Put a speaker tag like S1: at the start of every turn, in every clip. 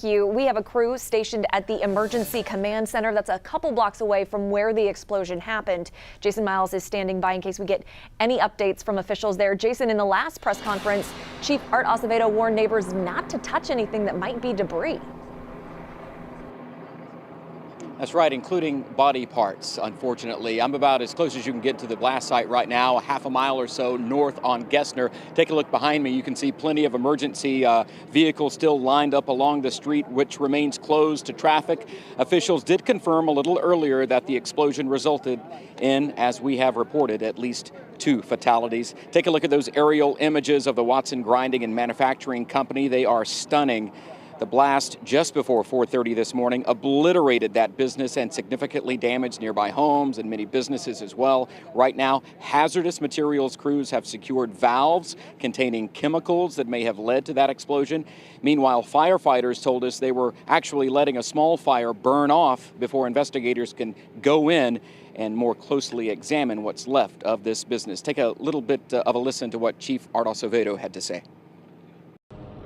S1: We have a crew stationed at the Emergency Command Center that's a couple blocks away from where the explosion happened. Jason Miles is standing by in case we get any updates from officials there. Jason, in the last press conference, Chief Art Acevedo warned neighbors not to touch anything that might be debris.
S2: That's right, including body parts, unfortunately. I'm about as close as you can get to the blast site right now, a half a mile or so north on Gessner. Take a look behind me. You can see plenty of emergency vehicles still lined up along the street, which remains closed to traffic. Officials did confirm a little earlier that the explosion resulted in, as we have reported, at least 2 fatalities. Take a look at those aerial images of the Watson Grinding and Manufacturing Company. They are stunning. The blast just before 4:30 this morning obliterated that business and significantly damaged nearby homes and many businesses as well. Right now, hazardous materials crews have secured valves containing chemicals that may have led to that explosion. Meanwhile, firefighters told us they were actually letting a small fire burn off before investigators can go in and more closely examine what's left of this business. Take a little bit of a listen to what Chief Art Acevedo had to say.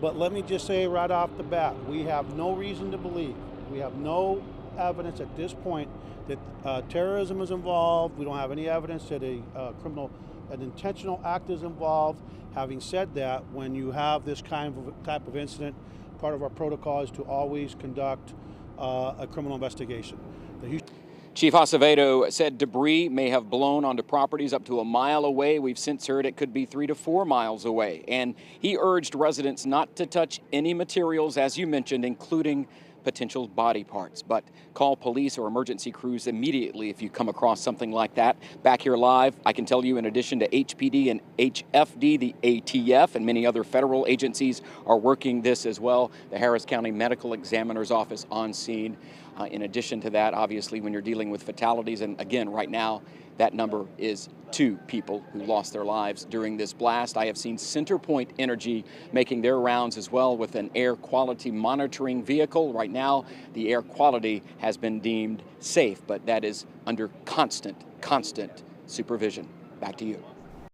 S3: But let me just say right off the bat, we have no reason to believe, we have no evidence at this point that terrorism is involved. We don't have any evidence that an intentional act is involved. Having said that, when you have this type of incident, part of our protocol is to always conduct a criminal investigation.
S2: Chief Acevedo said debris may have blown onto properties up to a mile away. We've since heard it could be 3 to 4 miles away. And he urged residents not to touch any materials, as you mentioned, including potential body parts. But call police or emergency crews immediately if you come across something like that. Back here live, I can tell you, in addition to HPD and HFD, the ATF and many other federal agencies are working this as well. The Harris County Medical Examiner's Office on scene. In addition to that, obviously, when you're dealing with fatalities, and again, right now, that number is 2 people who lost their lives during this blast. I have seen CenterPoint Energy making their rounds as well with an air quality monitoring vehicle. Right now, the air quality has been deemed safe, but that is under constant supervision. Back to you.